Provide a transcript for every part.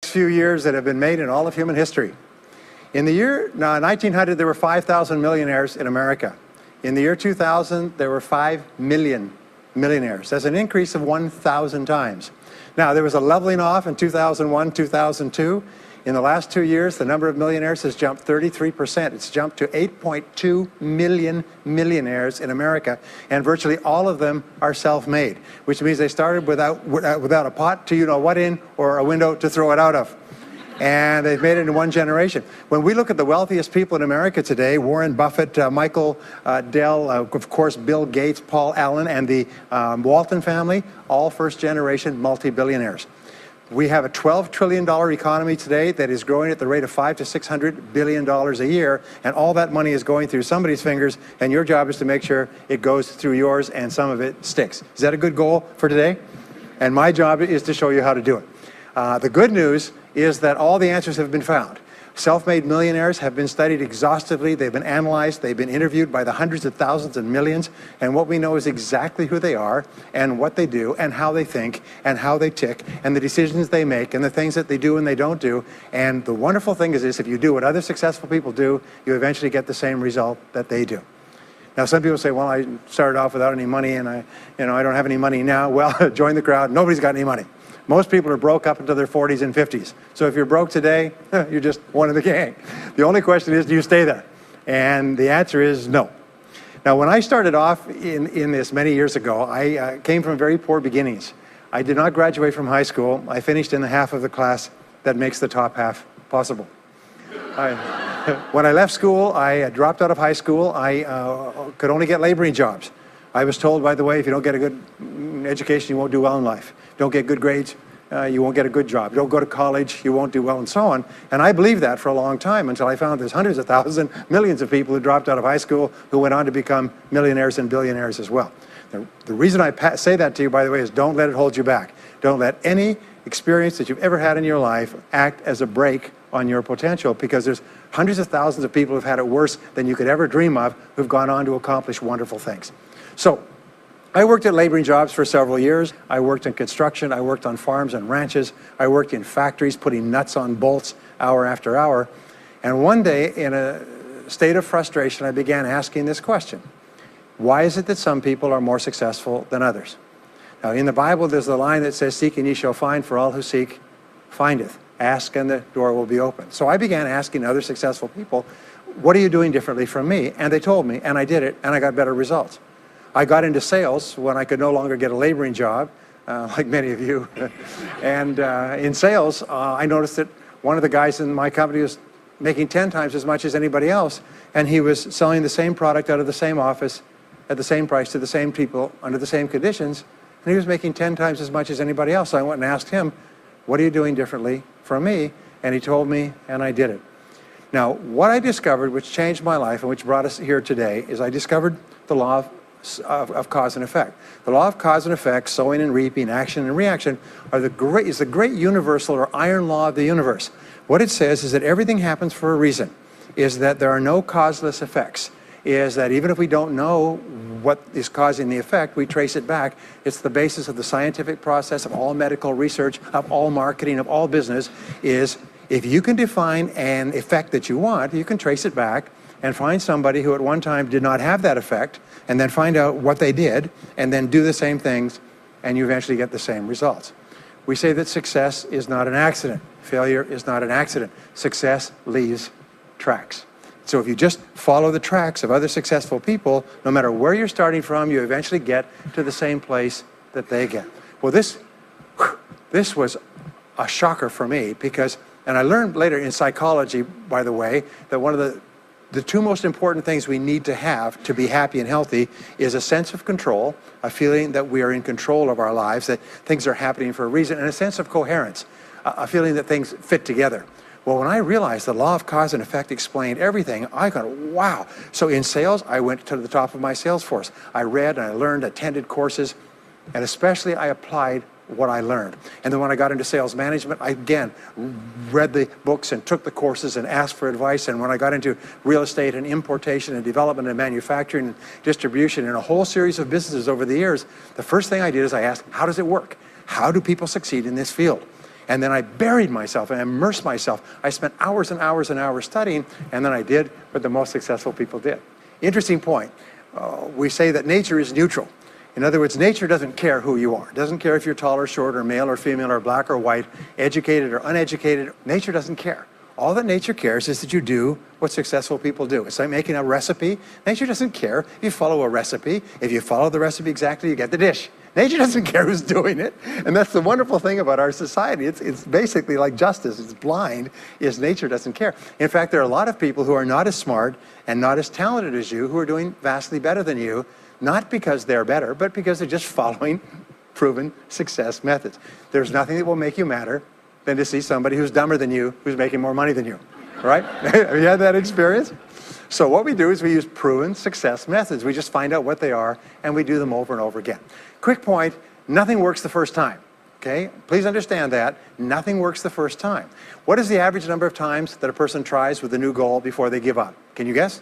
few years that have been made in all of human history. In the year 1900, there were 5,000 millionaires in America. In the year 2000, there were 5 million millionaires. That's an increase of 1,000 times. Now, there was a leveling off in 2001, 2002. In the last 2 years, the number of millionaires has jumped 33%. It's jumped to 8.2 million millionaires in America, and virtually all of them are self-made, which means they started without a pot to you-know-what in or a window to throw it out of. And they've made it in one generation. When we look at the wealthiest people in America today, Warren Buffett, Michael Dell, of course, Bill Gates, Paul Allen, and the Walton family, all first-generation multi-billionaires. We have a $12 trillion economy today that is growing at the rate of $500 to $600 billion a year, and all that money is going through somebody's fingers, and your job is to make sure it goes through yours and some of it sticks. Is that a good goal for today? And my job is to show you how to do it. The good news is that all the answers have been found. Self-made millionaires have been studied exhaustively. They've been analyzed. They've been interviewed by the hundreds of thousands and millions. And what we know is exactly who they are and what they do and how they think and how they tick and the decisions they make and the things that they do and they don't do. And the wonderful thing is this: if you do what other successful people do, you eventually get the same result that they do. Now, some people say, well, I started off without any money and I don't have any money now. Well, join the crowd. Nobody's got any money. Most people are broke up into their 40s and 50s. So if you're broke today, you're just one of the gang. The only question is, do you stay there? And the answer is no. Now, when I started off in this many years ago, I came from very poor beginnings. I did not graduate from high school. I finished in the half of the class that makes the top half possible. When I left school, I dropped out of high school. I could only get laboring jobs. I was told, by the way, if you don't get a good education, you won't do well in life. Don't get good grades, you won't get a good job. Don't go to college, you won't do well, and so on. And I believed that for a long time until I found there's hundreds of thousands, millions of people who dropped out of high school who went on to become millionaires and billionaires as well. The reason I say that to you, by the way, is don't let it hold you back. Don't let any experience that you've ever had in your life act as a brake on your potential, because there's hundreds of thousands of people who've had it worse than you could ever dream of, who've gone on to accomplish wonderful things. So, I worked at laboring jobs for several years. I worked in construction. I worked on farms and ranches. I worked in factories putting nuts on bolts hour after hour. And one day, in a state of frustration, I began asking this question: why is it that some people are more successful than others? Now, in the Bible, there's the line that says, "Seek and ye shall find, for all who seek findeth. Ask and the door will be opened." So I began asking other successful people, what are you doing differently from me? And they told me, and I did it, and I got better results. I got into sales when I could no longer get a laboring job, like many of you. And in sales, I noticed that one of the guys in my company was making 10 times as much as anybody else, and he was selling the same product out of the same office at the same price to the same people under the same conditions, and he was making 10 times as much as anybody else. So I went and asked him, what are you doing differently from me? And he told me, and I did it. Now, what I discovered, which changed my life and which brought us here today, is I discovered the law of cause and effect. The law of cause and effect, sowing and reaping, action and reaction, is the great universal or iron law of the universe. What it says is that everything happens for a reason, is that there are no causeless effects, is that even if we don't know what is causing the effect, we trace it back. It's the basis of the scientific process, of all medical research, of all marketing, of all business, is if you can define an effect that you want, you can trace it back and find somebody who at one time did not have that effect, and then find out what they did, and then do the same things, and you eventually get the same results. We say that success is not an accident. Failure is not an accident. Success leaves tracks. So if you just follow the tracks of other successful people, no matter where you're starting from, you eventually get to the same place that they get. Well, this was a shocker for me, because, and I learned later in psychology, by the way, that one of the two most important things we need to have to be happy and healthy is a sense of control, a feeling that we are in control of our lives, that things are happening for a reason, and a sense of coherence, a feeling that things fit together. Well, when I realized the law of cause and effect explained everything, I got, wow. So in sales, I went to the top of my sales force. I read and I learned, attended courses, and especially I applied what I learned. And then when I got into sales management, I again read the books and took the courses and asked for advice. And when I got into real estate and importation and development and manufacturing and distribution and a whole series of businesses over the years, the first thing I did is I asked, how does it work? How do people succeed in this field? And then I buried myself and immersed myself. I spent hours and hours and hours studying, and then I did what the most successful people did. Interesting point. We say that nature is neutral. In other words, nature doesn't care who you are. It doesn't care if you're tall or short or male or female or black or white, educated or uneducated. Nature doesn't care. All that nature cares is that you do what successful people do. It's like making a recipe. Nature doesn't care if you follow a recipe. If you follow the recipe exactly, you get the dish. Nature doesn't care who's doing it. And that's the wonderful thing about our society. It's basically like justice. It's blind, is nature doesn't care. In fact, there are a lot of people who are not as smart and not as talented as you who are doing vastly better than you, not because they're better, but because they're just following proven success methods. There's nothing that will make you madder than to see somebody who's dumber than you, who's making more money than you, right? Have you had that experience? So what we do is we use proven success methods. We just find out what they are, and we do them over and over again. Quick point, nothing works the first time, okay? Please understand that. Nothing works the first time. What is the average number of times that a person tries with a new goal before they give up? Can you guess?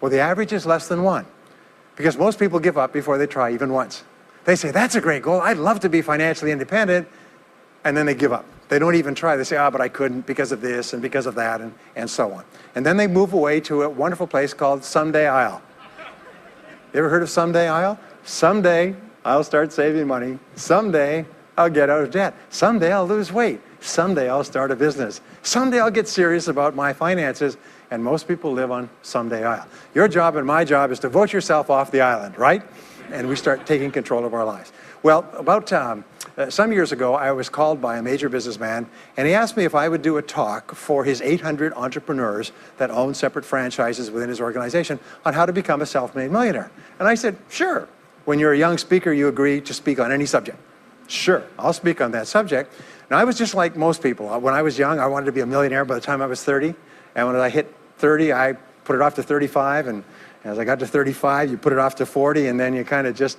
Well, the average is less than 1, because most people give up before they try even once. They say, that's a great goal. I'd love to be financially independent. And then they give up. They don't even try. They say, but I couldn't because of this and because of that and so on. And then they move away to a wonderful place called Someday I'll. You ever heard of Someday I'll? Someday I'll start saving money. Someday I'll get out of debt. Someday I'll lose weight. Someday I'll start a business. Someday I'll get serious about my finances. And most people live on Someday I'll. Your job and my job is to vote yourself off the island, right? And we start taking control of our lives. Well, about some years ago, I was called by a major businessman, and he asked me if I would do a talk for his 800 entrepreneurs that own separate franchises within his organization on how to become a self-made millionaire. And I said, sure. When you're a young speaker, you agree to speak on any subject. Sure, I'll speak on that subject. Now, I was just like most people. When I was young, I wanted to be a millionaire by the time I was 30. And when I hit 30, I put it off to 35. And as I got to 35, you put it off to 40, and then you kind of just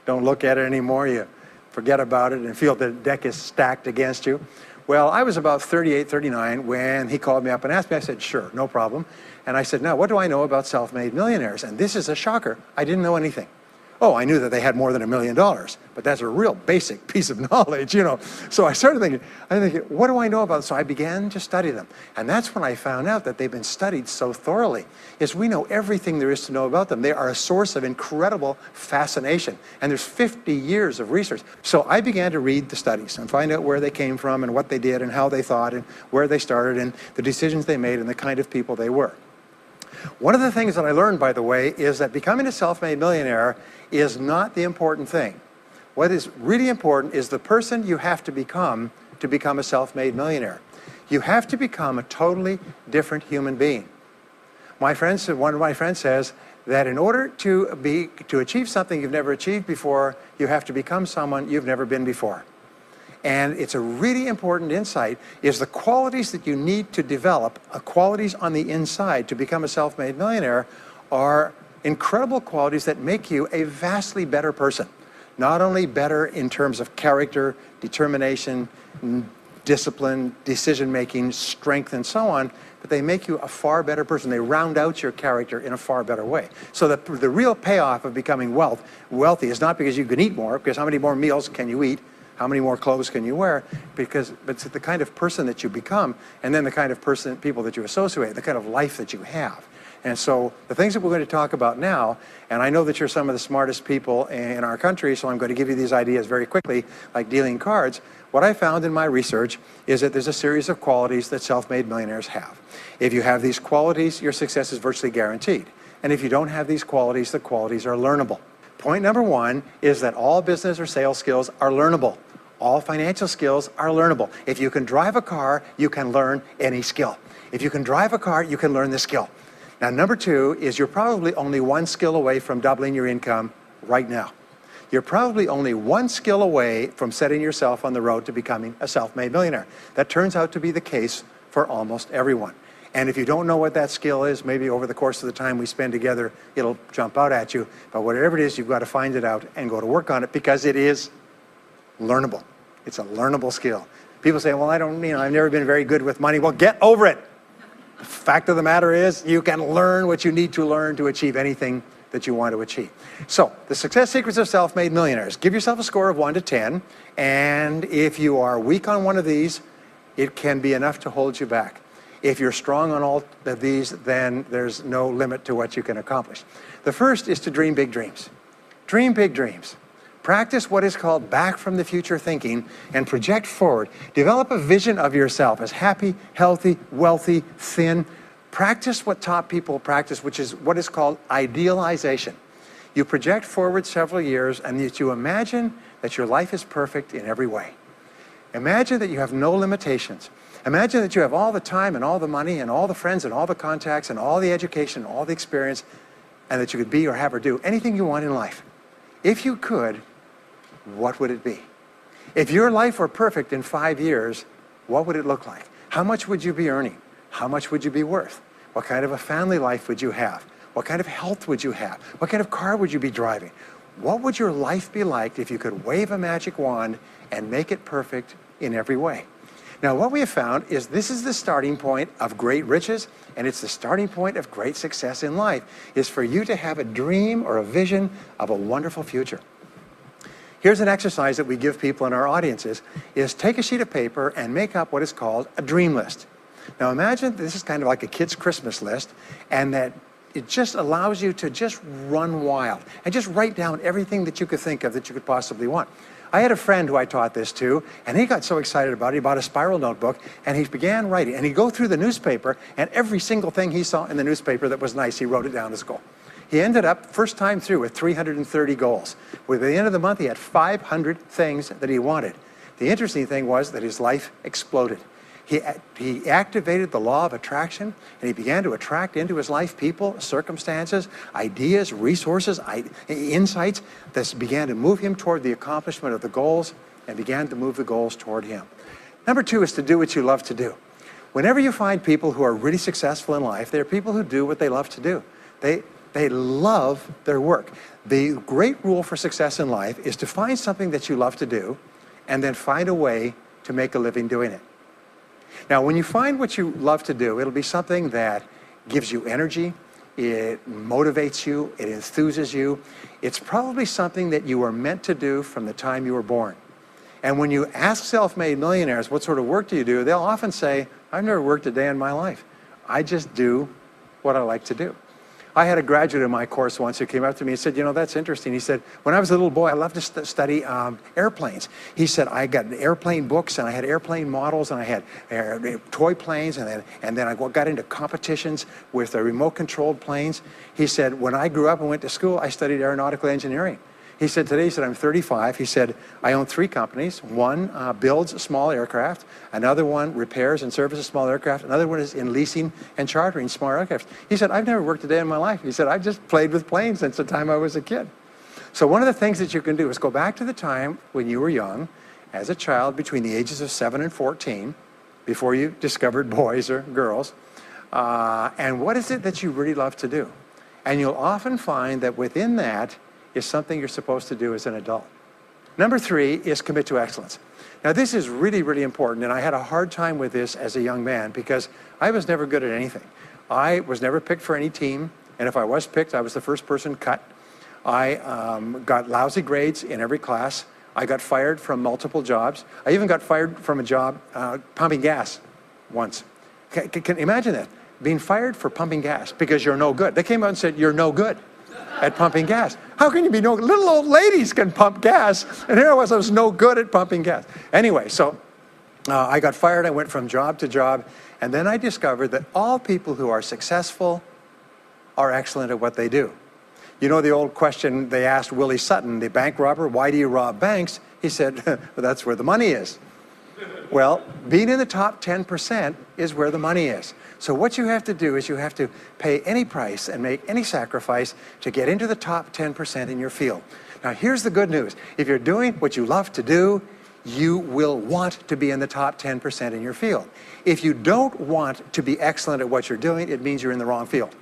don't look at it anymore. You forget about it and feel the deck is stacked against you. Well, I was about 38, 39 when he called me up and asked me. I said, sure, no problem. And I said, now, what do I know about self-made millionaires? And this is a shocker. I didn't know anything. Oh, I knew that they had more than $1 million, but that's a real basic piece of knowledge, you know. So I started thinking, what do I know about them? So I began to study them. And that's when I found out that they've been studied so thoroughly, is we know everything there is to know about them. They are a source of incredible fascination. And there's 50 years of research. So I began to read the studies and find out where they came from and what they did and how they thought and where they started and the decisions they made and the kind of people they were. One of the things that I learned, by the way, is that becoming a self-made millionaire is not the important thing. What is really important is the person you have to become a self-made millionaire. You have to become a totally different human being. One of my friends says that in order to achieve something you've never achieved before, you have to become someone you've never been before. And it's a really important insight, is the qualities that you need to develop, qualities on the inside to become a self-made millionaire, are incredible qualities that make you a vastly better person. Not only better in terms of character, determination, discipline, decision-making, strength, and so on, but they make you a far better person. They round out your character in a far better way. So the real payoff of becoming wealthy is not because you can eat more, because how many more meals can you eat? How many more clothes can you wear? But it's the kind of person that you become, and then the kind of people that you associate, the kind of life that you have. And so the things that we're going to talk about now, and I know that you're some of the smartest people in our country, so I'm going to give you these ideas very quickly, like dealing cards. What I found in my research is that there's a series of qualities that self-made millionaires have. If you have these qualities, your success is virtually guaranteed. And if you don't have these qualities, the qualities are learnable. Point number one is that all business or sales skills are learnable. All financial skills are learnable. If you can drive a car, you can learn any skill. If you can drive a car, you can learn the skill. Now, number two is you're probably only one skill away from doubling your income right now. You're probably only one skill away from setting yourself on the road to becoming a self-made millionaire. That turns out to be the case for almost everyone. And if you don't know what that skill is, maybe over the course of the time we spend together, it'll jump out at you. But whatever it is, you've got to find it out and go to work on it, because it is learnable. It's a learnable skill. People say, well, I've never been very good with money. Well, get over it. The fact of the matter is, you can learn what you need to learn to achieve anything that you want to achieve. So, the success secrets of self-made millionaires. Give yourself a score of 1 to 10, and if you are weak on one of these, it can be enough to hold you back. If you're strong on all of these, then there's no limit to what you can accomplish. The first is to dream big dreams. Dream big dreams. Practice what is called back from the future thinking and project forward. Develop a vision of yourself as happy, healthy, wealthy, thin. Practice what top people practice, which is what is called idealization. You project forward several years and you imagine that your life is perfect in every way. Imagine that you have no limitations. Imagine that you have all the time and all the money and all the friends and all the contacts and all the education and all the experience, and that you could be or have or do anything you want in life. If you could, what would it be? If your life were perfect in 5 years, what would it look like? How much would you be earning? How much would you be worth? What kind of a family life would you have? What kind of health would you have? What kind of car would you be driving? What would your life be like if you could wave a magic wand and make it perfect in every way? Now, what we have found is this is the starting point of great riches, and it's the starting point of great success in life, is for you to have a dream or a vision of a wonderful future. Here's an exercise that we give people in our audiences, is take a sheet of paper and make up what is called a dream list. Now imagine this is kind of like a kid's Christmas list, and that it just allows you to just run wild and just write down everything that you could think of that you could possibly want. I had a friend who I taught this to, and he got so excited about it, he bought a spiral notebook, and he began writing. And he'd go through the newspaper, and every single thing he saw in the newspaper that was nice, he wrote it down as a goal. He ended up, first time through, with 330 goals. By the end of the month, he had 500 things that he wanted. The interesting thing was that his life exploded. He activated the law of attraction, and he began to attract into his life people, circumstances, ideas, resources, insights that began to move him toward the accomplishment of the goals and began to move the goals toward him. Number 2 is to do what you love to do. Whenever you find people who are really successful in life, they're people who do what they love to do. They love their work. The great rule for success in life is to find something that you love to do and then find a way to make a living doing it. Now, when you find what you love to do, it'll be something that gives you energy, it motivates you, it enthuses you. It's probably something that you were meant to do from the time you were born. And when you ask self-made millionaires, what sort of work do you do? They'll often say, I've never worked a day in my life. I just do what I like to do. I had a graduate in my course once who came up to me and said, you know, that's interesting. He said, when I was a little boy, I loved to study airplanes. He said, I got airplane books, and I had airplane models, and I had toy planes, and then I got into competitions with remote-controlled planes. He said, when I grew up and went to school, I studied aeronautical engineering. He said, today, he said, I'm 35. He said, I own 3 companies. One builds small aircraft. Another one repairs and services small aircraft. Another one is in leasing and chartering small aircraft. He said, I've never worked a day in my life. He said, I've just played with planes since the time I was a kid. So one of the things that you can do is go back to the time when you were young, as a child between the ages of 7 and 14, before you discovered boys or girls, and what is it that you really love to do? And you'll often find that within that is something you're supposed to do as an adult. Number 3 is commit to excellence. Now this is really, really important, and I had a hard time with this as a young man because I was never good at anything. I was never picked for any team, and if I was picked, I was the first person cut. I got lousy grades in every class. I got fired from multiple jobs. I even got fired from a job pumping gas once. Can imagine that, being fired for pumping gas because you're no good. They came out and said, you're no good at pumping gas. How can you be no good? Little old ladies can pump gas, and here I was no good at pumping gas. Anyway, so I got fired. I went from job to job, and then I discovered that all people who are successful are excellent at what they do. You know the old question they asked Willie Sutton, the bank robber, why do you rob banks? He said, well, that's where the money is. Well, being in the top 10% is where the money is. So what you have to do is you have to pay any price and make any sacrifice to get into the top 10% in your field. Now here's the good news. If you're doing what you love to do, you will want to be in the top 10% in your field. If you don't want to be excellent at what you're doing, it means you're in the wrong field.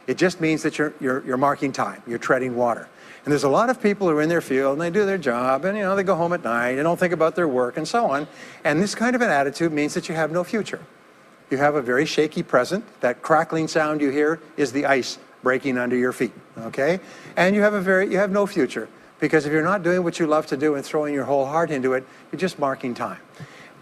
It just means that you're marking time, you're treading water. And there's a lot of people who are in their field and they do their job and, you know, they go home at night, they don't think about their work and so on. And this kind of an attitude means that you have no future. You have a very shaky present. That crackling sound you hear is the ice breaking under your feet, okay? And you have no future, because if you're not doing what you love to do and throwing your whole heart into it, you're just marking time.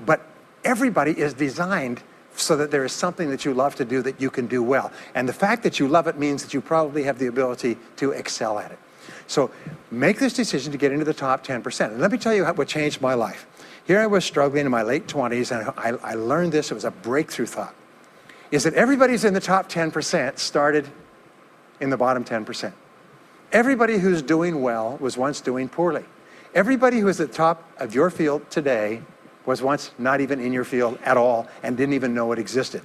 But everybody is designed so that there is something that you love to do that you can do well. And the fact that you love it means that you probably have the ability to excel at it. So make this decision to get into the top 10%. And let me tell you what changed my life. Here I was struggling in my late 20s, and I learned this. It was a breakthrough thought. Is that everybody's in the top 10% started in the bottom 10%. Everybody who's doing well was once doing poorly. Everybody who is at the top of your field today was once not even in your field at all and didn't even know it existed.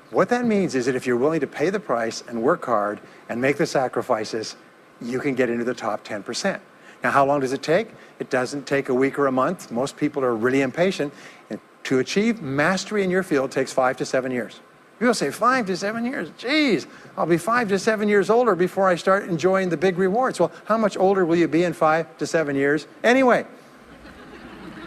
What that means is that if you're willing to pay the price and work hard and make the sacrifices, you can get into the top 10%. Now, how long does it take? It doesn't take a week or a month. Most people are really impatient. And to achieve mastery in your field takes 5 to 7 years. People say 5 to 7 years. Geez, I'll be 5 to 7 years older before I start enjoying the big rewards. Well, how much older will you be in 5 to 7 years anyway?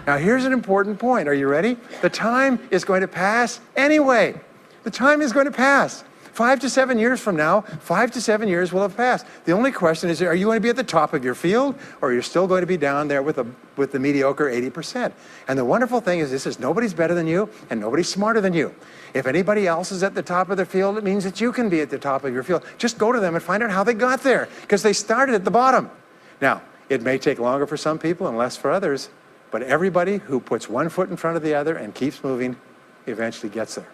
Now, here's an important point. Are you ready? The time is going to pass anyway. The time is going to pass. 5 to 7 years from now, 5 to 7 years will have passed. The only question is, are you going to be at the top of your field, or you're still going to be down there with the mediocre 80%? And the wonderful thing is this is nobody's better than you, and nobody's smarter than you. If anybody else is at the top of their field, it means that you can be at the top of your field. Just go to them and find out how they got there, because they started at the bottom. Now, it may take longer for some people and less for others, but everybody who puts one foot in front of the other and keeps moving eventually gets there.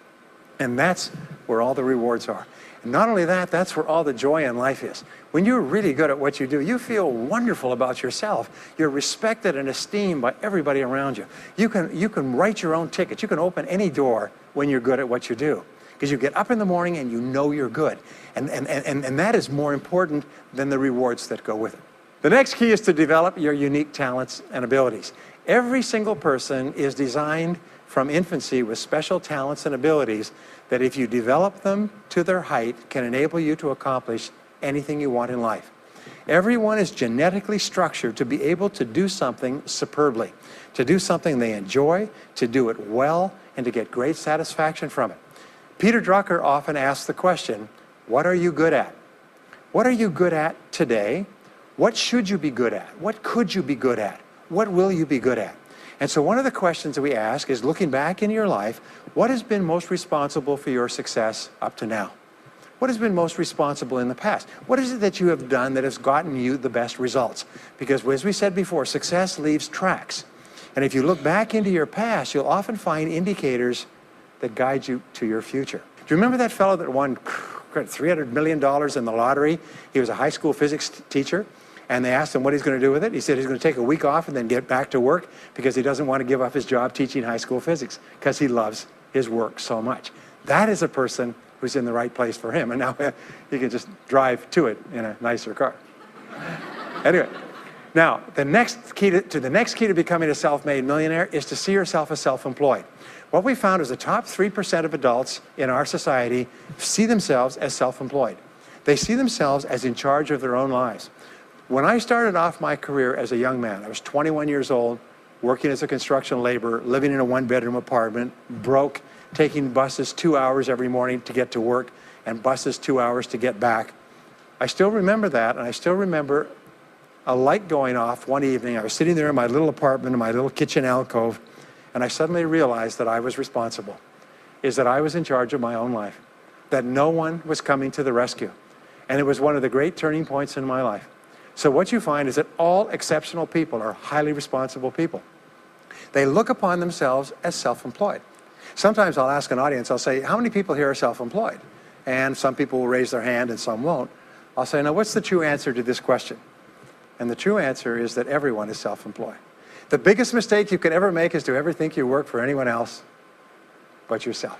And that's where all the rewards are. And not only that, that's where all the joy in life is. When you're really good at what you do, you feel wonderful about yourself. You're respected and esteemed by everybody around you. You can write your own ticket. You can open any door when you're good at what you do. Because you get up in the morning and you know you're good. And that is more important than the rewards that go with it. The next key is to develop your unique talents and abilities. Every single person is designed from infancy with special talents and abilities that, if you develop them to their height, can enable you to accomplish anything you want in life. Everyone is genetically structured to be able to do something superbly, to do something they enjoy, to do it well, and to get great satisfaction from it. Peter Drucker often asks the question, what are you good at? What are you good at today? What should you be good at? What could you be good at? What will you be good at? And so one of the questions that we ask is, looking back in your life, what has been most responsible for your success up to now? What has been most responsible in the past? What is it that you have done that has gotten you the best results? Because as we said before, success leaves tracks. And if you look back into your past, you'll often find indicators that guide you to your future. Do you remember that fellow that won $300 million in the lottery? He was a high school physics teacher. And they asked him what he's going to do with it. He said he's going to take a week off and then get back to work, because he doesn't want to give up his job teaching high school physics, because he loves his work so much. That is a person who's in the right place for him. And now he can just drive to it in a nicer car. Anyway, now the next key to becoming a self-made millionaire is to see yourself as self-employed. What we found is the top 3% of adults in our society see themselves as self-employed. They see themselves as in charge of their own lives. When I started off my career as a young man, I was 21 years old, working as a construction laborer, living in a one-bedroom apartment, broke, taking buses 2 hours every morning to get to work, and buses 2 hours to get back. I still remember that, and I still remember a light going off one evening. I was sitting there in my little apartment, in my little kitchen alcove, and I suddenly realized that I was responsible, that I was in charge of my own life, that no one was coming to the rescue. And it was one of the great turning points in my life. So what you find is that all exceptional people are highly responsible people. They look upon themselves as self-employed. Sometimes I'll ask an audience, I'll say, how many people here are self-employed? And some people will raise their hand and some won't. I'll say, now what's the true answer to this question? And the true answer is that everyone is self-employed. The biggest mistake you could ever make is to ever think you work for anyone else but yourself.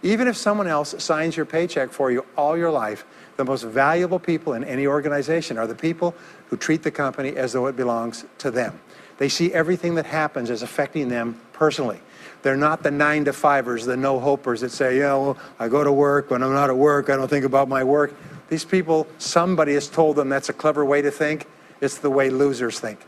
Even if someone else signs your paycheck for you all your life, the most valuable people in any organization are the people who treat the company as though it belongs to them. They see everything that happens as affecting them personally. They're not the 9-to-5ers, the no-hopers that say, well, I go to work, when I'm not at work, I don't think about my work. These people, somebody has told them that's a clever way to think. It's the way losers think.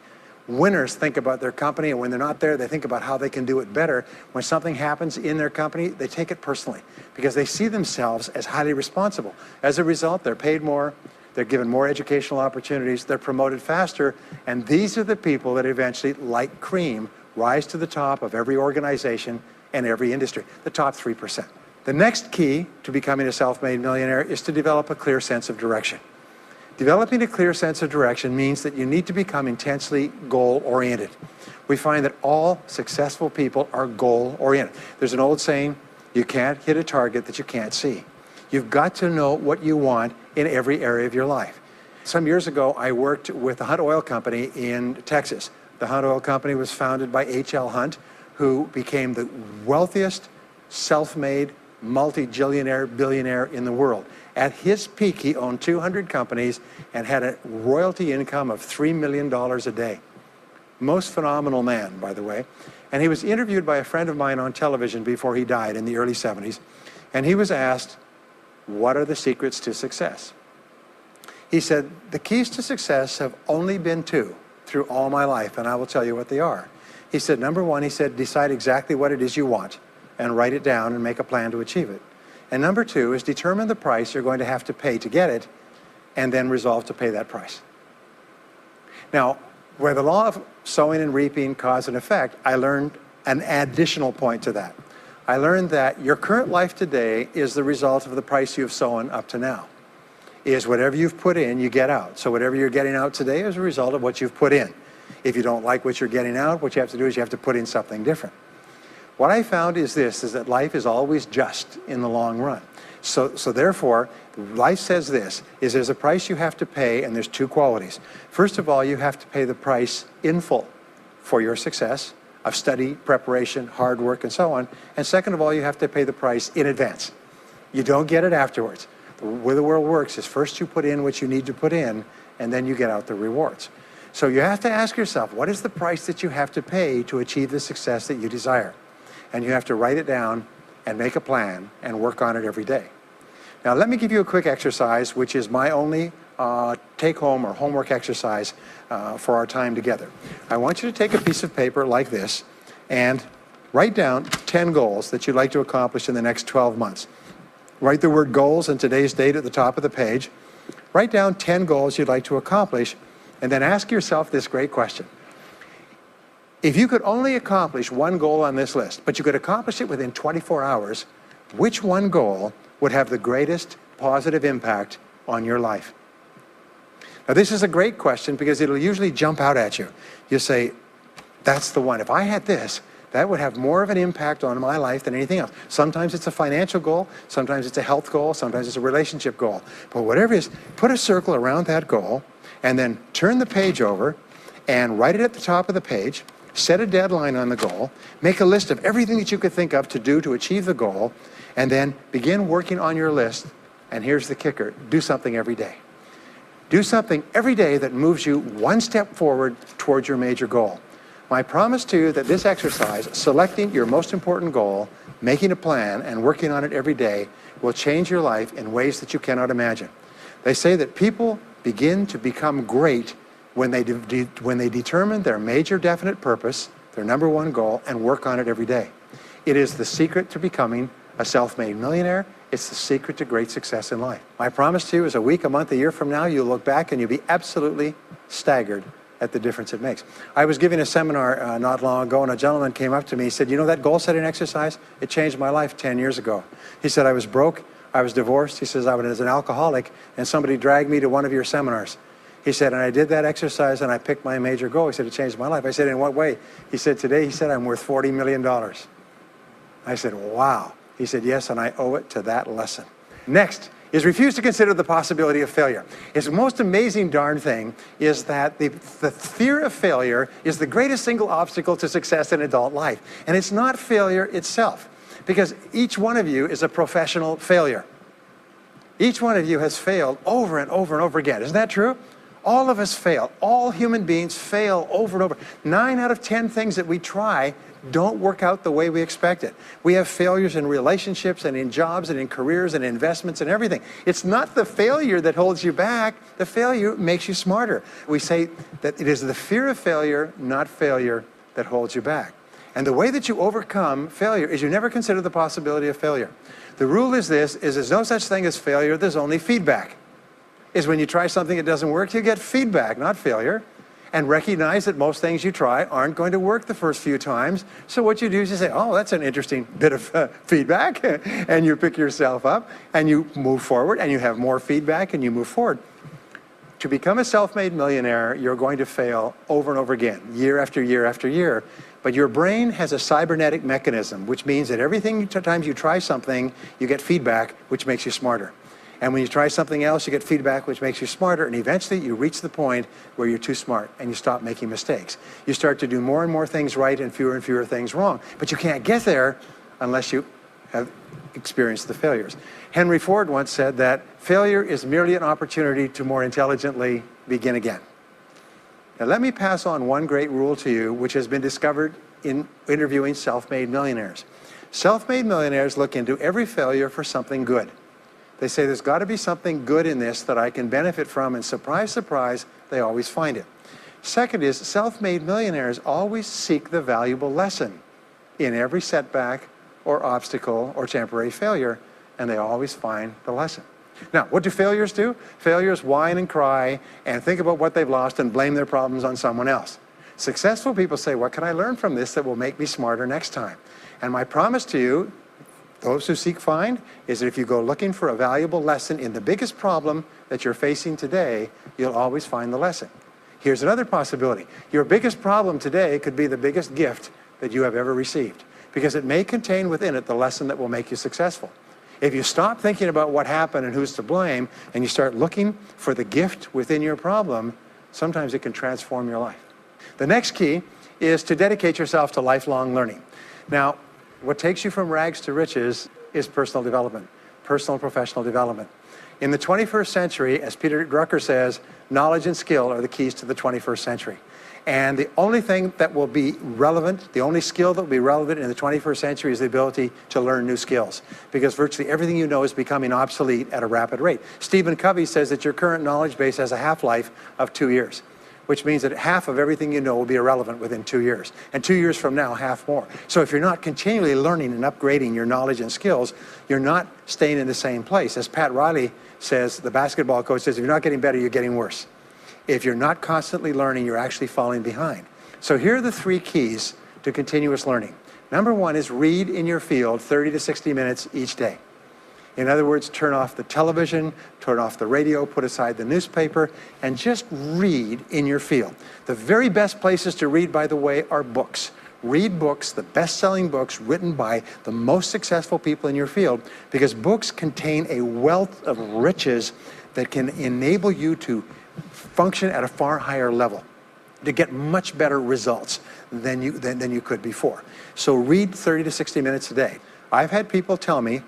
Winners think about their company, and when they're not there, they think about how they can do it better. When something happens in their company, they take it personally because they see themselves as highly responsible. As a result, they're paid more, they're given more educational opportunities, they're promoted faster, and these are the people that eventually, like cream, rise to the top of every organization and every industry, the top 3%. The next key to becoming a self-made millionaire is to develop a clear sense of direction. Developing a clear sense of direction means that you need to become intensely goal-oriented. We find that all successful people are goal-oriented. There's an old saying, you can't hit a target that you can't see. You've got to know what you want in every area of your life. Some years ago, I worked with the Hunt Oil Company in Texas. The Hunt Oil Company was founded by H.L. Hunt, who became the wealthiest, self-made, multi-jillionaire billionaire in the world. At his peak, he owned 200 companies and had a royalty income of $3 million a day. Most phenomenal man, by the way. And he was interviewed by a friend of mine on television before he died in the early 70s. And he was asked, what are the secrets to success? He said, the keys to success have only been two through all my life, and I will tell you what they are. He said, number one, he said, decide exactly what it is you want and write it down and make a plan to achieve it. And number two is determine the price you're going to have to pay to get it and then resolve to pay that price. Now, where the law of sowing and reaping cause and effect, I learned an additional point to that. I learned that your current life today is the result of the price you've sown up to now. Is whatever you've put in, you get out. So whatever you're getting out today is a result of what you've put in. If you don't like what you're getting out, what you have to do is you have to put in something different. What I found is this, is that life is always just in the long run. So therefore, life says this, is there's a price you have to pay, and there's two qualities. First of all, you have to pay the price in full for your success of study, preparation, hard work, and so on. And second of all, you have to pay the price in advance. You don't get it afterwards. The way the world works is first you put in what you need to put in, and then you get out the rewards. So you have to ask yourself, what is the price that you have to pay to achieve the success that you desire? And you have to write it down and make a plan and work on it every day. Now let me give you a quick exercise, which is my only take-home or homework exercise for our time together. I want you to take a piece of paper like this and write down 10 goals that you'd like to accomplish in the next 12 months. Write the word goals and today's date at the top of the page. Write down 10 goals you'd like to accomplish, and then ask yourself this great question. If you could only accomplish one goal on this list, but you could accomplish it within 24 hours, which one goal would have the greatest positive impact on your life? Now this is a great question because it'll usually jump out at you. You say, that's the one. If I had this, that would have more of an impact on my life than anything else. Sometimes it's a financial goal, sometimes it's a health goal, sometimes it's a relationship goal. But whatever it is, put a circle around that goal and then turn the page over and write it at the top of the page. Set a deadline on the goal, make a list of everything that you could think of to do to achieve the goal, and then begin working on your list. And here's the kicker, do something every day. Do something every day that moves you one step forward towards your major goal. My promise to you that this exercise, selecting your most important goal, making a plan, and working on it every day, will change your life in ways that you cannot imagine. They say that people begin to become great when they determine their major definite purpose, their number one goal, and work on it every day. It is the secret to becoming a self-made millionaire. It's the secret to great success in life. My promise to you is a week, a month, a year from now, you'll look back and you'll be absolutely staggered at the difference it makes. I was giving a seminar not long ago, and a gentleman came up to me. He said, you know that goal-setting exercise? It changed my life 10 years ago. He said, I was broke, I was divorced. He says, I was an alcoholic, and somebody dragged me to one of your seminars. He said, and I did that exercise and I picked my major goal. He said, it changed my life. I said, in what way? He said, today, he said, I'm worth $40 million. I said, wow. He said, yes, and I owe it to that lesson. Next is refuse to consider the possibility of failure. It's the most amazing darn thing is that the fear of failure is the greatest single obstacle to success in adult life. And it's not failure itself, because each one of you is a professional failure. Each one of you has failed over and over and over again. Isn't that true? All of us fail. All human beings fail over and over. 9 out of 10 things that we try don't work out the way we expect it. We have failures in relationships and in jobs and in careers and investments and everything. It's not the failure that holds you back. The failure makes you smarter. We say that it is the fear of failure, not failure, that holds you back. And the way that you overcome failure is you never consider the possibility of failure. The rule is this, is there's no such thing as failure, there's only feedback. Is when you try something that doesn't work, you get feedback, not failure. And recognize that most things you try aren't going to work the first few times. So what you do is you say, oh, that's an interesting bit of feedback. And you pick yourself up and you move forward and you have more feedback and you move forward. To become a self-made millionaire, you're going to fail over and over again, year after year after year. But your brain has a cybernetic mechanism, which means that every time you try something, you get feedback, which makes you smarter. And when you try something else, you get feedback, which makes you smarter. And eventually, you reach the point where you're too smart and you stop making mistakes. You start to do more and more things right and fewer things wrong. But you can't get there unless you have experienced the failures. Henry Ford once said that failure is merely an opportunity to more intelligently begin again. Now, let me pass on one great rule to you, which has been discovered in interviewing self-made millionaires. Self-made millionaires look into every failure for something good. They say, there's got to be something good in this that I can benefit from, and surprise, surprise, they always find it. Second is, self-made millionaires always seek the valuable lesson in every setback or obstacle or temporary failure, and they always find the lesson. Now, what do failures do? Failures whine and cry and think about what they've lost and blame their problems on someone else. Successful people say, what can I learn from this that will make me smarter next time? And my promise to you, those who seek find, is that if you go looking for a valuable lesson in the biggest problem that you're facing today, you'll always find the lesson. Here's another possibility. Your biggest problem today could be the biggest gift that you have ever received, because it may contain within it the lesson that will make you successful. If you stop thinking about what happened and who's to blame, and you start looking for the gift within your problem, sometimes it can transform your life. The next key is to dedicate yourself to lifelong learning. Now, what takes you from rags to riches is personal development, personal and professional development. In the 21st century, as Peter Drucker says, knowledge and skill are the keys to the 21st century. And the only thing that will be relevant, the only skill that will be relevant in the 21st century is the ability to learn new skills, because virtually everything you know is becoming obsolete at a rapid rate. Stephen Covey says that your current knowledge base has a half-life of 2 years, which means that half of everything you know will be irrelevant within 2 years. And 2 years from now, half more. So if you're not continually learning and upgrading your knowledge and skills, you're not staying in the same place. As Pat Riley says, the basketball coach says, if you're not getting better, you're getting worse. If you're not constantly learning, you're actually falling behind. So here are the 3 keys to continuous learning. Number 1 is read in your field 30 to 60 minutes each day. In other words, turn off the television, turn off the radio, put aside the newspaper, and just read in your field. The very best places to read, by the way, are books. Read books, the best-selling books written by the most successful people in your field, because books contain a wealth of riches that can enable you to function at a far higher level, to get much better results than you could before. So read 30 to 60 minutes a day. I've had people tell me,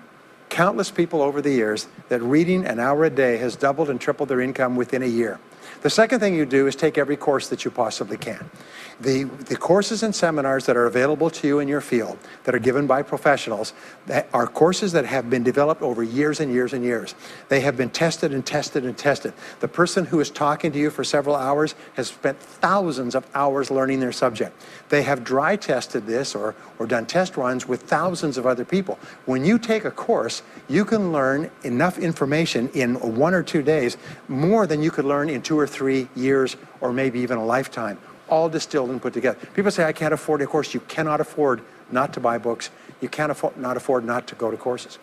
countless people over the years, that reading an hour a day has doubled and tripled their income within a year. The second thing you do is take every course that you possibly can. The courses and seminars that are available to you in your field that are given by professionals that are courses that have been developed over years and years and years. They have been tested and tested and tested. The person who is talking to you for several hours has spent thousands of hours learning their subject. They have dry tested this or done test runs with thousands of other people. When you take a course, you can learn enough information in 1 or 2 days, more than you could learn in 2 or 3 years or maybe even a lifetime, all distilled and put together. People say, I can't afford a course. You cannot afford not to buy books. You can't afford not to go to courses.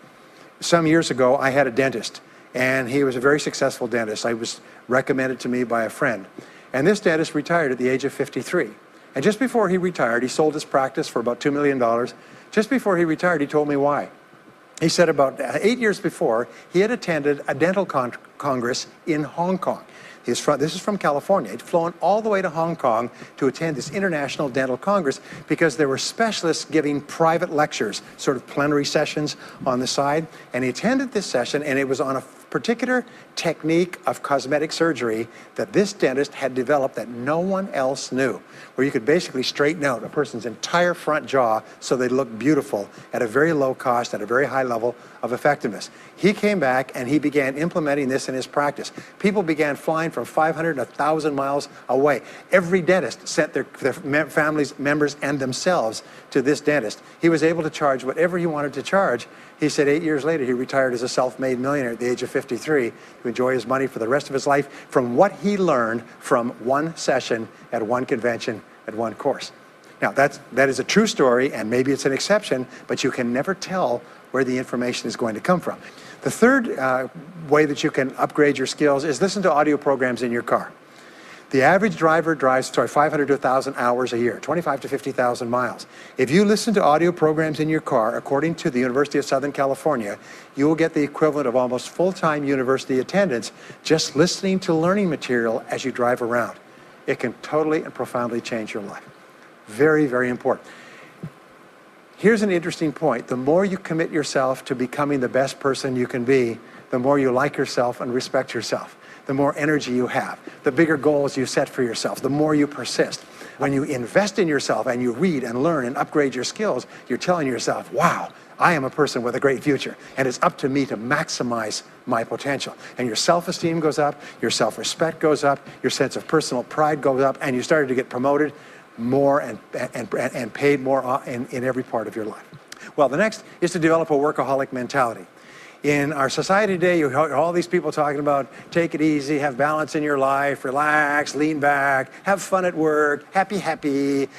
Some years ago, I had a dentist, and he was a very successful dentist. I was recommended to me by a friend. And this dentist retired at the age of 53. And just before he retired, he sold his practice for about $2 million. Just before he retired, he told me why. He said about 8 years before, he had attended a dental congress in Hong Kong. This is from California. He'd flown all the way to Hong Kong to attend this international dental congress because there were specialists giving private lectures, sort of plenary sessions on the side. And he attended this session, and it was on particular technique of cosmetic surgery that this dentist had developed that no one else knew, where you could basically straighten out a person's entire front jaw so they look beautiful at a very low cost, at a very high level of effectiveness. He came back and he began implementing this in his practice. People began flying from 500 to 1,000 miles away. Every dentist sent their families, members, and themselves to this dentist. He was able to charge whatever he wanted to charge. He said 8 years later, he retired as a self-made millionaire at the age of 53 to enjoy his money for the rest of his life from what he learned from one session at one convention at one course. Now, that is a true story, and maybe it's an exception, but you can never tell where the information is going to come from. The third way that you can upgrade your skills is listen to audio programs in your car. The average driver drives 500 to 1,000 hours a year, 25 to 50,000 miles. If you listen to audio programs in your car, according to the University of Southern California, you will get the equivalent of almost full-time university attendance just listening to learning material as you drive around. It can totally and profoundly change your life. Very, very important. Here's an interesting point. The more you commit yourself to becoming the best person you can be, the more you like yourself and respect yourself. The more energy you have, the bigger goals you set for yourself, the more you persist. When you invest in yourself and you read and learn and upgrade your skills, you're telling yourself, wow, I am a person with a great future, and it's up to me to maximize my potential. And your self-esteem goes up, your self-respect goes up, your sense of personal pride goes up, and you started to get promoted more and paid more in every part of your life. Well, the next is to develop a workaholic mentality. In our society today, you hear all these people talking about take it easy, have balance in your life, relax, lean back, have fun at work, happy,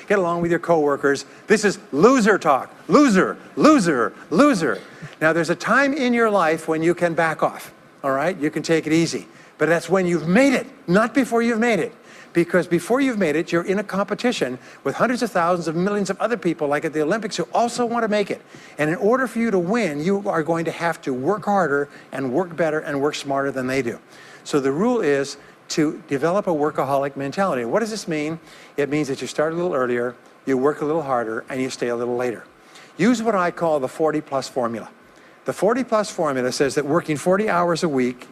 get along with your coworkers. This is loser talk. Loser, loser, loser. Now, there's a time in your life when you can back off, all right? You can take it easy. But that's when you've made it, not before you've made it. Because before you've made it, you're in a competition with hundreds of thousands of millions of other people, like at the Olympics, who also want to make it. And in order for you to win, you are going to have to work harder and work better and work smarter than they do. So the rule is to develop a workaholic mentality. What does this mean? It means that you start a little earlier, you work a little harder, and you stay a little later. Use what I call the 40-plus formula. The 40-plus formula says that working 40 hours a week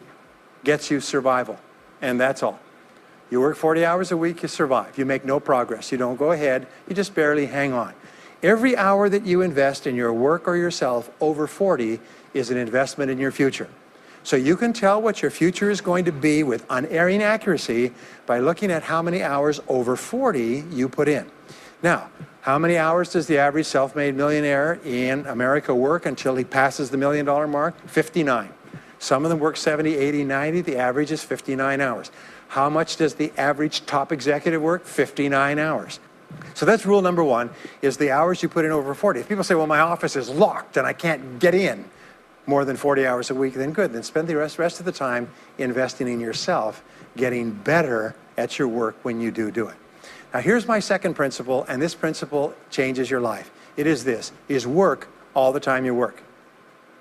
gets you survival, and that's all. You work 40 hours a week, you survive. You make no progress. You don't go ahead. You just barely hang on. Every hour that you invest in your work or yourself over 40 is an investment in your future. So you can tell what your future is going to be with unerring accuracy by looking at how many hours over 40 you put in. Now, how many hours does the average self-made millionaire in America work until he passes the $1 million mark? 59. Some of them work 70, 80, 90. The average is 59 hours. How much does the average top executive work? 59 hours. So that's rule number one, is the hours you put in over 40. If people say, well, my office is locked and I can't get in more than 40 hours a week, then good. Then spend the rest of the time investing in yourself, getting better at your work when you do it. Now, here's my second principle, and this principle changes your life. It is this, is work all the time you work.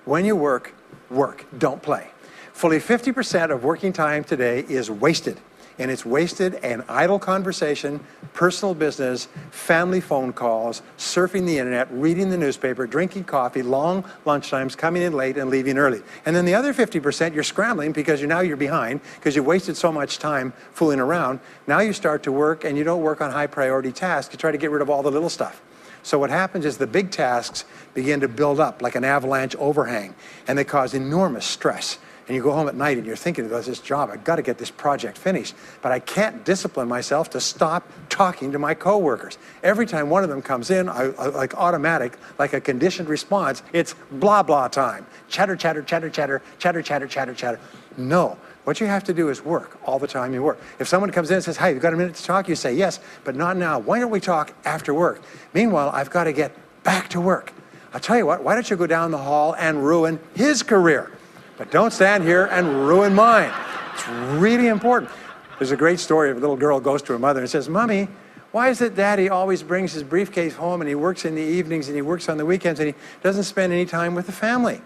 When you work, work, don't play. Fully 50% of working time today is wasted. And it's wasted in idle conversation, personal business, family phone calls, surfing the internet, reading the newspaper, drinking coffee, long lunchtimes, coming in late and leaving early. And then the other 50%, you're scrambling because now you're behind because you wasted so much time fooling around. Now you start to work, and you don't work on high priority tasks. You try to get rid of all the little stuff. So what happens is the big tasks begin to build up like an avalanche overhang, and they cause enormous stress. And you go home at night and you're thinking about this job, I've got to get this project finished, but I can't discipline myself to stop talking to my coworkers. Every time one of them comes in, like automatic, like a conditioned response, it's blah, blah time. Chatter, chatter, chatter, chatter, chatter, chatter, chatter, chatter. No, what you have to do is work all the time you work. If someone comes in and says, hey, you've got a minute to talk? You say, yes, but not now. Why don't we talk after work? Meanwhile, I've got to get back to work. I'll tell you what, why don't you go down the hall and ruin his career? But don't stand here and ruin mine. It's really important. There's a great story of a little girl goes to her mother and says, Mommy, why is it Daddy always brings his briefcase home and he works in the evenings and he works on the weekends and he doesn't spend any time with the family?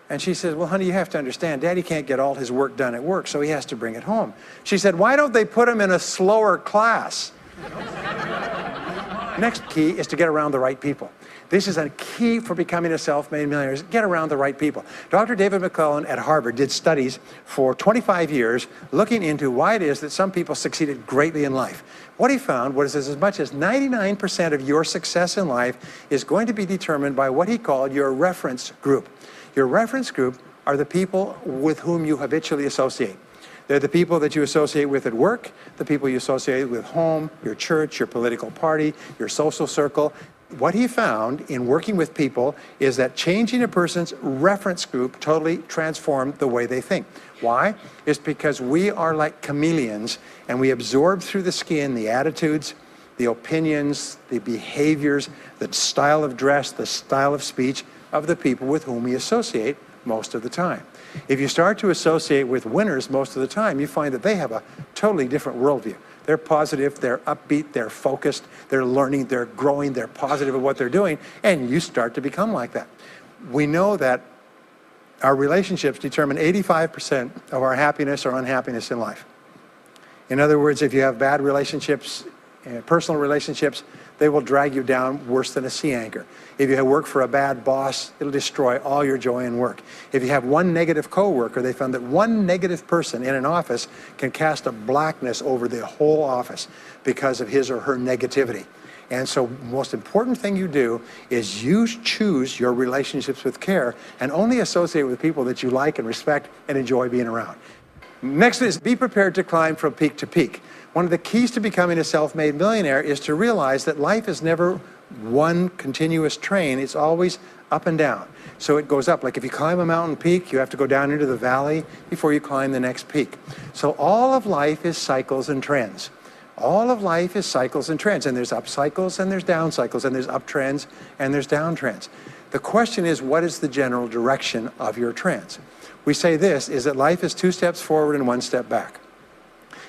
And she says, well, honey, you have to understand, Daddy can't get all his work done at work, so he has to bring it home. She said, why don't they put him in a slower class? Next key is to get around the right people. This is a key for becoming a self-made millionaire, is get around the right people. Dr. David McClellan at Harvard did studies for 25 years looking into why it is that some people succeeded greatly in life. What he found was as much as 99% of your success in life is going to be determined by what he called your reference group. Your reference group are the people with whom you habitually associate. They're the people that you associate with at work, the people you associate with home, your church, your political party, your social circle. What he found in working with people is that changing a person's reference group totally transformed the way they think. Why? It's because we are like chameleons, and we absorb through the skin the attitudes, the opinions, the behaviors, the style of dress, the style of speech of the people with whom we associate most of the time. If you start to associate with winners most of the time, you find that they have a totally different worldview. They're positive, they're upbeat, they're focused, they're learning, they're growing, they're positive of what they're doing, and you start to become like that. We know that our relationships determine 85% of our happiness or unhappiness in life. In other words, if you have bad relationships, personal relationships, they will drag you down worse than a sea anchor. If you work for a bad boss, it'll destroy all your joy in work. If you have one negative coworker, they found that one negative person in an office can cast a blackness over the whole office because of his or her negativity. And so the most important thing you do is you choose your relationships with care and only associate with people that you like and respect and enjoy being around. Next is be prepared to climb from peak to peak. One of the keys to becoming a self-made millionaire is to realize that life is never one continuous train. It's always up and down. So it goes up. Like if you climb a mountain peak, you have to go down into the valley before you climb the next peak. So all of life is cycles and trends. All of life is cycles and trends. And there's up cycles and there's down cycles and there's up trends and there's down trends. The question is, what is the general direction of your trends? We say this, is that life is 2 steps forward and 1 step back.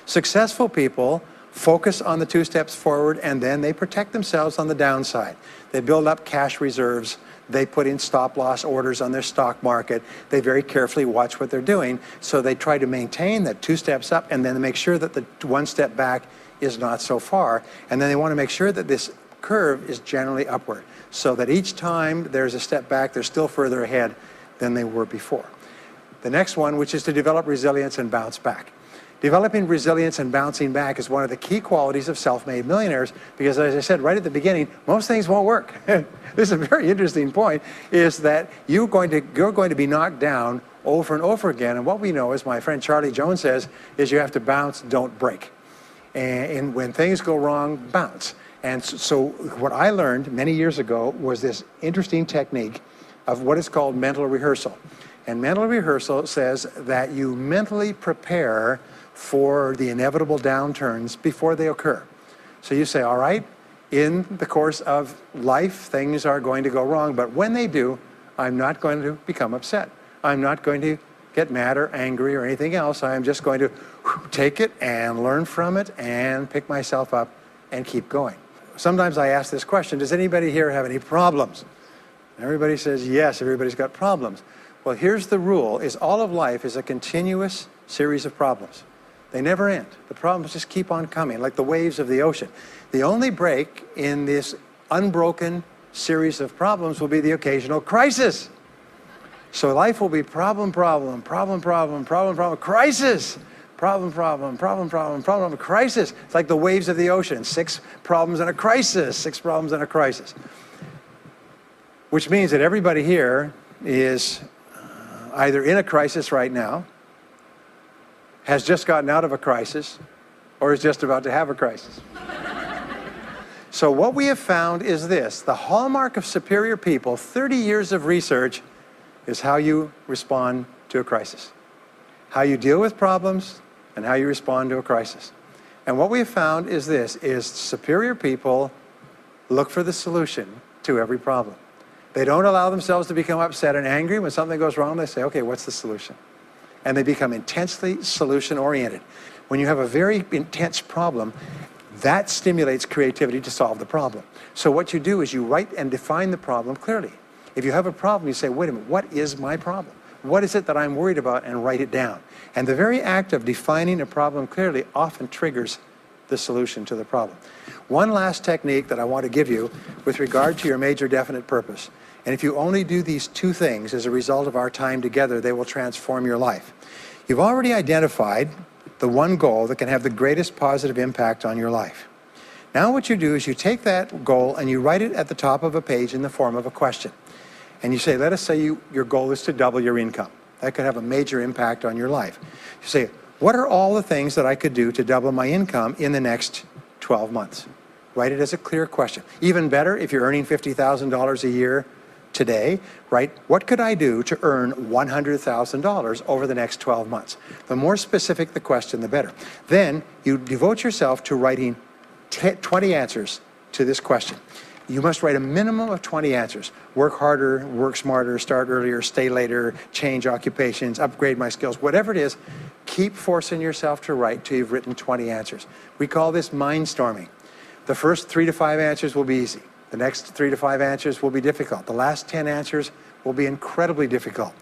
Successful people focus on the 2 steps forward, and then they protect themselves on the downside. They build up cash reserves. They put in stop loss orders on their stock market. They very carefully watch what they're doing. So they try to maintain that 2 steps up and then make sure that the 1 step back is not so far. And then they want to make sure that this curve is generally upward, so that each time there's a step back, they're still further ahead than they were before. The next one, which is to develop resilience and bounce back. Developing resilience and bouncing back is one of the key qualities of self-made millionaires, because as I said right at the beginning, most things won't work. This is a very interesting point, is that you're going to be knocked down over and over again. And what we know, as my friend Charlie Jones says, is you have to bounce, don't break. And when things go wrong, bounce. And so what I learned many years ago was this interesting technique of what is called mental rehearsal. And mental rehearsal says that you mentally prepare for the inevitable downturns before they occur. So you say, all right, in the course of life, things are going to go wrong, but when they do, I'm not going to become upset. I'm not going to get mad or angry or anything else. I'm just going to take it and learn from it and pick myself up and keep going. Sometimes I ask this question, does anybody here have any problems? Everybody says yes, everybody's got problems. Well, here's the rule, is all of life is a continuous series of problems. They never end. The problems just keep on coming, like the waves of the ocean. The only break in this unbroken series of problems will be the occasional crisis. So life will be problem, problem, problem, problem, problem, problem, crisis. Problem, problem, problem, problem, problem, crisis. It's like the waves of the ocean. 6 problems and a crisis, 6 problems and a crisis. Which means that everybody here is either in a crisis right now, has just gotten out of a crisis, or is just about to have a crisis. So what we have found is this: the hallmark of superior people, 30 years of research, is how you respond to a crisis. How you deal with problems and how you respond to a crisis. And what we have found is this, is superior people look for the solution to every problem. They don't allow themselves to become upset and angry. When something goes wrong, they say, okay, what's the solution? And they become intensely solution-oriented. When you have a very intense problem, that stimulates creativity to solve the problem. So what you do is you write and define the problem clearly. If you have a problem, you say, wait a minute, what is my problem? What is it that I'm worried about? And write it down. And the very act of defining a problem clearly often triggers the solution to the problem. One last technique that I want to give you with regard to your major definite purpose. And if you only do these two things as a result of our time together, they will transform your life. You've already identified the one goal that can have the greatest positive impact on your life. Now what you do is you take that goal and you write it at the top of a page in the form of a question. And you say, let us say your goal is to double your income. That could have a major impact on your life. You say, what are all the things that I could do to double my income in the next 12 months? Write it as a clear question. Even better, if you're earning $50,000 a year today, write, what could I do to earn $100,000 over the next 12 months? The more specific the question, the better. Then you devote yourself to writing 20 answers to this question. You must write a minimum of 20 answers. Work harder, work smarter, start earlier, stay later, change occupations, upgrade my skills, whatever it is, keep forcing yourself to write till you've written 20 answers. We call this mind storming. The first 3 to 5 answers will be easy. The next 3 to 5 answers will be difficult. The last 10 answers will be incredibly difficult.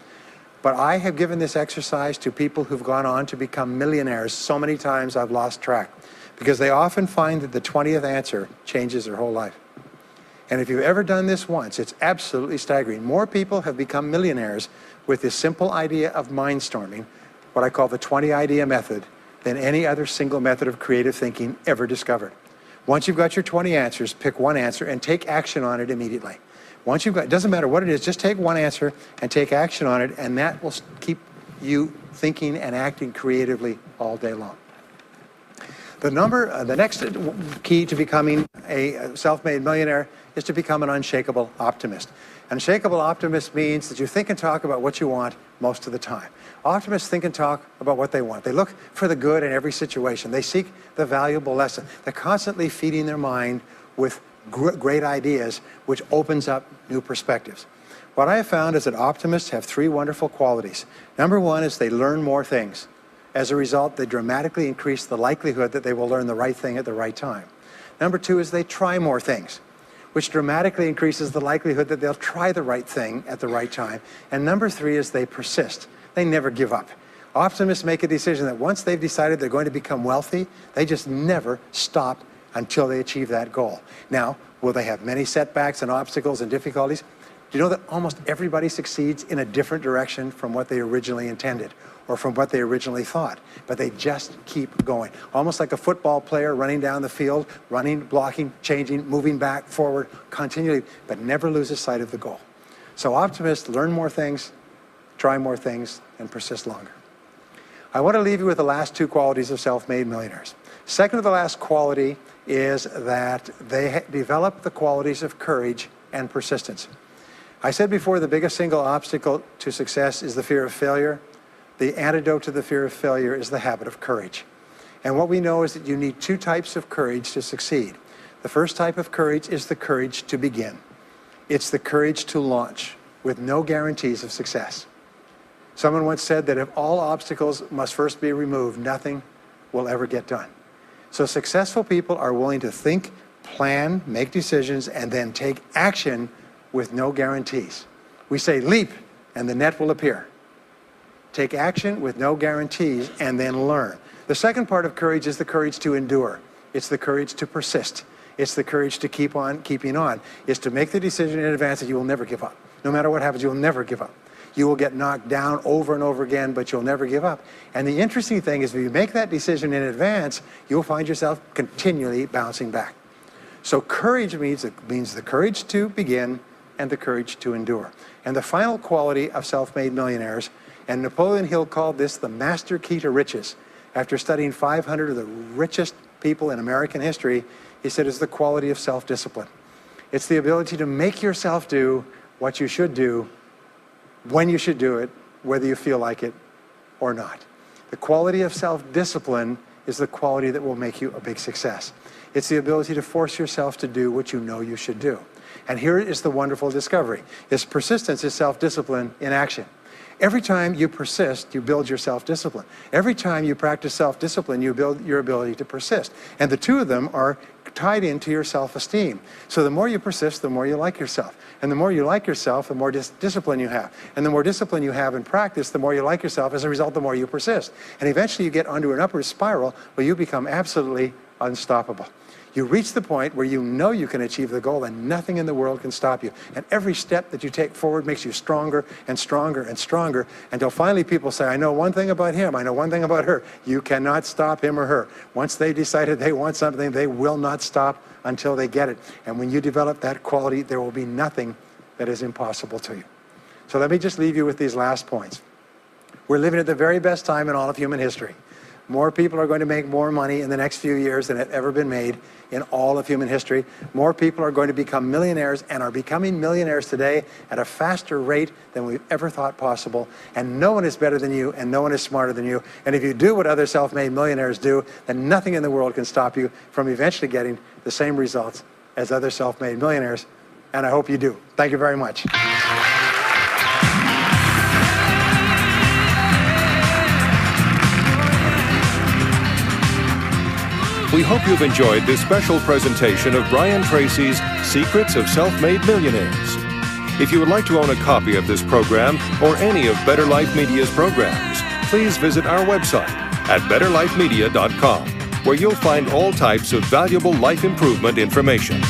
But I have given this exercise to people who've gone on to become millionaires so many times I've lost track, because they often find that the 20th answer changes their whole life. And if you've ever done this once, it's absolutely staggering. More people have become millionaires with this simple idea of mind storming, what I call the 20 idea method, than any other single method of creative thinking ever discovered. Once you've got your 20 answers, pick one answer and take action on it immediately. Once you've got, it doesn't matter what it is, just take one answer and take action on it, and that will keep you thinking and acting creatively all day long. The next key to becoming a self-made millionaire is to become an unshakable optimist. An unshakable optimist means that you think and talk about what you want most of the time. Optimists think and talk about what they want. They look for the good in every situation. They seek the valuable lesson. They're constantly feeding their mind with great ideas, which opens up new perspectives. What I have found is that optimists have 3 wonderful qualities. Number 1 is they learn more things. As a result, they dramatically increase the likelihood that they will learn the right thing at the right time. Number 2 is they try more things, which dramatically increases the likelihood that they'll try the right thing at the right time. And number 3 is they persist. They never give up. Optimists make a decision that once they've decided they're going to become wealthy, they just never stop until they achieve that goal. Now, will they have many setbacks and obstacles and difficulties? Do you know that almost everybody succeeds in a different direction from what they originally intended or from what they originally thought? But they just keep going. Almost like a football player running down the field, running, blocking, changing, moving back, forward, continually, but never loses sight of the goal. So optimists learn more things, try more things, and persist longer. I want to leave you with the last 2 qualities of self-made millionaires. Second to the last quality is that they develop the qualities of courage and persistence. I said before, the biggest single obstacle to success is the fear of failure. The antidote to the fear of failure is the habit of courage. And what we know is that you need 2 types of courage to succeed. The first type of courage is the courage to begin. It's the courage to launch with no guarantees of success. Someone once said that if all obstacles must first be removed, nothing will ever get done. So successful people are willing to think, plan, make decisions, and then take action with no guarantees. We say leap and the net will appear. Take action with no guarantees and then learn. The second part of courage is the courage to endure. It's the courage to persist. It's the courage to keep on keeping on. It's to make the decision in advance that you will never give up. No matter what happens, you will never give up. You will get knocked down over and over again, but you'll never give up. And the interesting thing is if you make that decision in advance, you'll find yourself continually bouncing back. So courage means the courage to begin and the courage to endure. And the final quality of self-made millionaires, and Napoleon Hill called this the master key to riches. After studying 500 of the richest people in American history, he said it's the quality of self-discipline. It's the ability to make yourself do what you should do, when you should do it, whether you feel like it or not. The quality of self-discipline is the quality that will make you a big success. It's the ability to force yourself to do what you know you should do. And here is the wonderful discovery. Persistence is self-discipline in action. Every time you persist, you build your self-discipline. Every time you practice self-discipline, you build your ability to persist. And the 2 of them are tied into your self-esteem. So the more you persist, the more you like yourself. And the more you like yourself, the more discipline you have. And the more discipline you have in practice, the more you like yourself. As a result, the more you persist. And eventually you get onto an upward spiral where you become absolutely unstoppable. You reach the point where you know you can achieve the goal and nothing in the world can stop you. And every step that you take forward makes you stronger and stronger and stronger until finally people say, I know one thing about him, I know one thing about her. You cannot stop him or her. Once they decided they want something, they will not stop until they get it. And when you develop that quality, there will be nothing that is impossible to you. So let me just leave you with these last points. We're living at the very best time in all of human history. More people are going to make more money in the next few years than have ever been made in all of human history. More people are going to become millionaires and are becoming millionaires today at a faster rate than we've ever thought possible. And no one is better than you and no one is smarter than you. And if you do what other self-made millionaires do, then nothing in the world can stop you from eventually getting the same results as other self-made millionaires. And I hope you do. Thank you very much. We hope you've enjoyed this special presentation of Brian Tracy's Secrets of Self-Made Millionaires. If you would like to own a copy of this program or any of Better Life Media's programs, please visit our website at betterlifemedia.com, where you'll find all types of valuable life improvement information.